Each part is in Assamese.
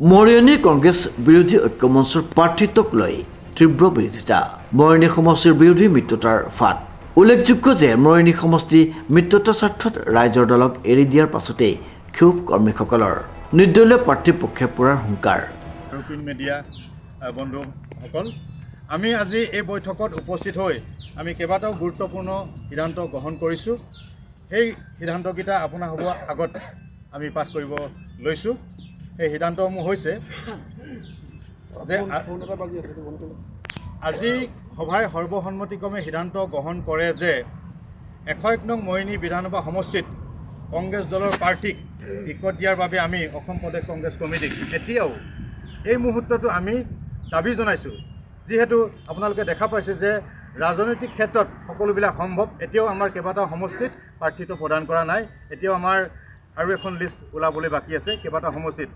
মৰিয়নী কংগ্ৰেছ বিৰোধী ঐক্যমঞ্চৰ প্ৰাৰ্থিত্বক লৈ তীব্ৰ বিৰোধিতা মৰিয়নী সমষ্টিৰ বিৰোধী মিত্ৰতাৰ ফাট উল্লেখযোগ্য যে মৰিয়নী সমষ্টি মিত্ৰতাৰ স্বাৰ্থত ৰাইজৰ দলক এৰি দিয়াৰ পাছতেই ক্ষোভ কৰ্মীসকলৰ নিৰ্দলীয় প্ৰাৰ্থীৰ পক্ষে পৰাৰ হুংকাৰ প্ৰিণ্ট মিডিয়া বন্ধুসকল আমি আজি এই বৈঠকত উপস্থিত হৈ আমি কেইবাটাও গুৰুত্বপূৰ্ণ সিদ্ধান্ত গ্ৰহণ কৰিছোঁ। সেই সিদ্ধান্তকেইটা আপোনালোকৰ আগত আমি পাঠ কৰিব লৈছোঁ। এই সিদ্ধান্তসমূহ হৈছে যে আজি সভাই সৰ্বসন্মতিক্ৰমে সিদ্ধান্ত গ্ৰহণ কৰে যে ১০১ নং মৰিয়নী বিধানসভা সমষ্টিত কংগ্ৰেছ দলৰ প্ৰাৰ্থীক টিকট দিয়াৰ বাবে আমি অসম প্ৰদেশ কংগ্ৰেছ কমিটিক এতিয়াও এই মুহূৰ্তটো আমি দাবী জনাইছোঁ। যিহেতু আপোনালোকে দেখা পাইছে যে ৰাজনৈতিক ক্ষেত্ৰত সকলোবিলাক সম্ভৱ। এতিয়াও আমাৰ কেইবাটাও সমষ্টিত প্ৰাৰ্থীটো প্ৰদান কৰা নাই। এতিয়াও আমাৰ আৰু এখন লিষ্ট ওলাবলৈ বাকী আছে। কেইবাটাও সমষ্টিত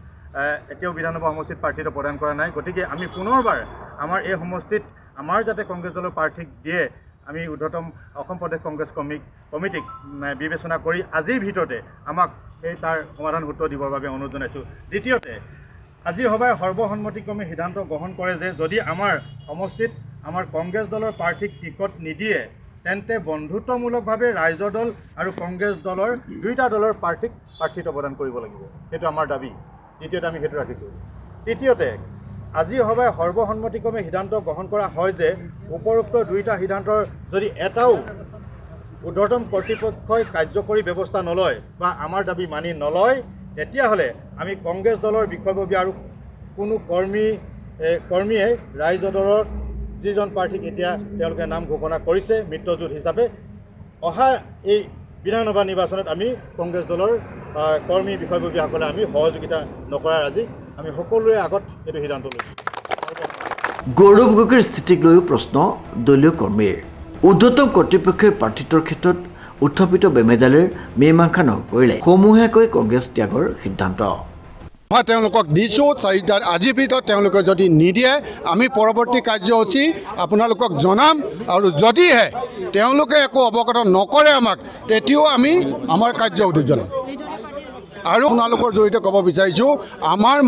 এতিয়াও বিধানসভা সমষ্টিত প্ৰাৰ্থীটো প্ৰদান কৰা নাই। গতিকে আমি পুনৰবাৰ আমাৰ এই সমষ্টিত আমাৰ যাতে কংগ্ৰেছ দলৰ প্ৰাৰ্থীক দিয়ে আমি ঊৰ্ধ্বতম অসম প্ৰদেশ কংগ্ৰেছ কমিটিক বিবেচনা কৰি আজিৰ ভিতৰতে আমাক সেই তাৰ সমাধান সূত্ৰ দিবৰ বাবে অনুৰোধ জনাইছোঁ। দ্বিতীয়তে আজিৰ সভাই সৰ্বসন্মতিক্ৰমে সিদ্ধান্ত গ্ৰহণ কৰে যে যদি আমাৰ সমষ্টিত আমাৰ কংগ্ৰেছ দলৰ প্ৰাৰ্থীক টিকট নিদিয়ে তেন্তে বন্ধুত্বমূলকভাৱে ৰাইজৰ দল আৰু কংগ্ৰেছ দলৰ দুয়োটা দলৰ প্ৰাৰ্থীক প্ৰাৰ্থিত্ব প্ৰদান কৰিব লাগিব। সেইটো আমাৰ দাবী। দ্বিতীয়তে আমি সেইটো ৰাখিছোঁ। তৃতীয়তে আজি সভাই সৰ্বসন্মতিক্ৰমে সিদ্ধান্ত গ্ৰহণ কৰা হয় যে উপৰোক্ত দুয়োটা সিদ্ধান্তৰ যদি এটাও ঊৰ্ধ্বতম কৰ্তৃপক্ষই কাৰ্যকৰী ব্যৱস্থা নলয় বা আমাৰ দাবী মানি নলয় তেতিয়াহ'লে আমি কংগ্ৰেছ দলৰ বিষয়ববীয়া আৰু কোনো কৰ্মীয়ে ৰাইজৰ দলৰ যিজন প্ৰাৰ্থীক এতিয়া তেওঁলোকে নাম ঘোষণা কৰিছে মিত্ৰজোঁট হিচাপে অহা এই বিধানসভা নিৰ্বাচনত আমি কংগ্ৰেছ দলৰ কৰ্মী বিষয়ববীয়াসকলে আমি সহযোগিতা নকৰাৰ আজি আমি সকলোৰে আগত এইটো সিদ্ধান্ত লৈছোঁ। গৌৰৱ গগৈৰ স্থিতিক লৈও প্ৰশ্ন দলীয় কৰ্মীৰ ঊৰ্ধ্বতম কৰ্তৃপক্ষই প্ৰাৰ্থিত্বৰ ক্ষেত্ৰত উত্থাপিত বেমেজালিৰ মীমাংসা নকৰিলে সমূহীয়াকৈ কংগ্ৰেছ ত্যাগৰ সিদ্ধান্ত মই তেওঁলোকক দিছোঁ। আজিৰ ভিতৰত তেওঁলোকে যদি নিদিয়ে আমি পৰৱৰ্তী কাৰ্যসূচী আপোনালোকক জনাম আৰু যদিহে তেওঁলোকে একো অৱগত নকৰে আমাক তেতিয়াও আমি আমাৰ কাৰ্যসূচী জনাম। আৰু আপোনালোকৰ জৰিয়তে ক'ব বিচাৰিছোঁ আমাৰ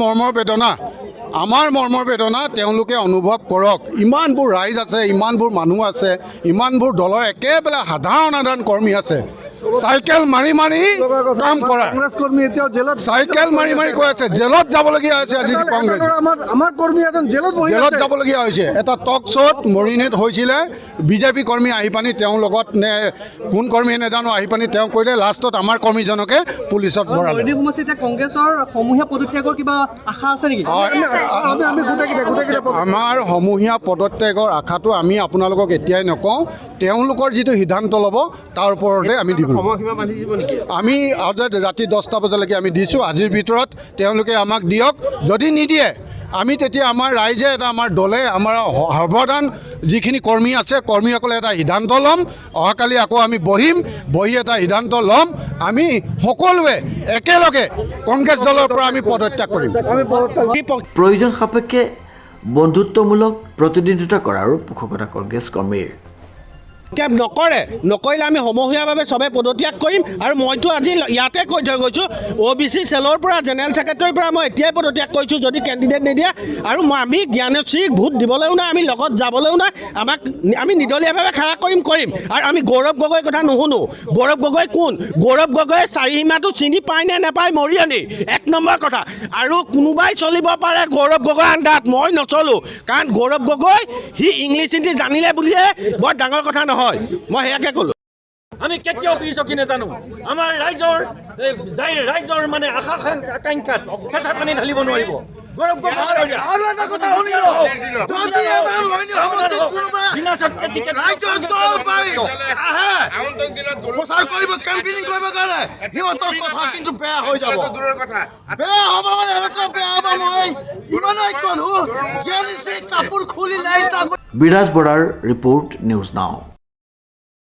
মৰ্মৰ বেদনা তেওঁলোকে অনুভৱ কৰক। ইমানবোৰ ৰাইজ আছে, ইমানবোৰ মানুহ আছে, ইমানবোৰ দলৰ একেবাৰে সাধাৰণ কৰ্মী আছে চাইকেল মাৰি কাম কৰা কংগ্ৰেছ কৰ্মী এতিয়াও জেলত চাইকেল মাৰি কৈ আছে জেলত যাবলগীয়া হৈছে। আজি কংগ্ৰেছ আমাৰ কৰ্মী এজন জেলত যাবলগীয়া হৈছে। এটা টক শ্ব'ত মৰিয়নীত হৈছিলে বিজেপি কৰ্মী আহি পানি তেওঁৰ লগত নে কোন কৰ্মীয়ে নাজানো আহি পানি তেওঁ কৰিলে লাষ্টত আমাৰ কৰ্মীজনকে পুলিচত ভৰালে। কংগ্ৰেছৰ সমূহীয়া পদত্যাগৰ কিবা আশা আছে নেকি? আমাৰ সমূহীয়া পদত্যাগৰ আশাটো আমি আপোনালোকক এতিয়াই নকওঁ। তেওঁলোকৰ যিটো সিদ্ধান্ত ল'ব তাৰ ওপৰতে আমি দিব। আমি ৰাতি 10টা বজালৈকে আমি দিছোঁ। আজিৰ ভিতৰত তেওঁলোকে আমাক দিয়ক। যদি নিদিয়ে আমি তেতিয়া আমাৰ ৰাইজে আমাৰ দলে আমাৰ সৰ্বদান যিখিনি কৰ্মী আছে কৰ্মীসকলে এটা সিদ্ধান্ত ল'ম। অহাকালি আকৌ আমি বহি এটা সিদ্ধান্ত ল'ম। আমি সকলোৱে একেলগে কংগ্ৰেছ দলৰ পৰা আমি পদত্যাগ কৰিম। প্ৰয়োজন সাপেক্ষে বন্ধুত্বমূলক প্ৰতিদ্বন্দ্বিতা কৰাৰো পোষকতা কংগ্ৰেছ কৰ্মীৰ নকৰিলে আমি সমূহীয়াভাৱে চবে পদত্যাগ কৰিম। আৰু মইতো আজি ইয়াতে কৈ থৈ গৈছোঁ OBC চেলৰ পৰা জেনেৰেল ছেক্ৰেটাৰীৰ পৰা মই এতিয়াই পদত্যাগ কৰিছোঁ যদি কেণ্ডিডেট নিদিয়ে। আৰু আমি জ্ঞানশ্ৰীক ভোট দিবলৈও নাই, আমি লগত যাবলৈও নাই। আমি নিৰ্দলীয়ভাৱে খাৰা কৰিম। আৰু আমি গৌৰৱ গগৈৰ কথা নুশুনো। গৌৰৱ গগৈ কোন? গৌৰৱ গগৈ চাৰিসীমাটো চিনি পায় নে নেপায় মৰিয়নী 1 নম্বৰ কথা। আৰু কোনোবাই চলিব পাৰে গৌৰৱ গগৈ আণ্ডাৰত, মই নচলোঁ। কাৰণ গৌৰৱ গগৈ সি ইংলিছ হিন্দী জানিলে বুলিয়ে বৰ ডাঙৰ কথা নহয়। মই সেয়াকে ক'লো। আমি কেতিয়াও পিছকি নাজানো। আমাৰ ৰাইজৰ মানে আশা আকাংক্ষাত চেঁচা পানী ঢালিব নোৱাৰিব। গৌৰৱ বিৰাজ বৰাৰ ৰিপৰ্ট নিউজ নাও।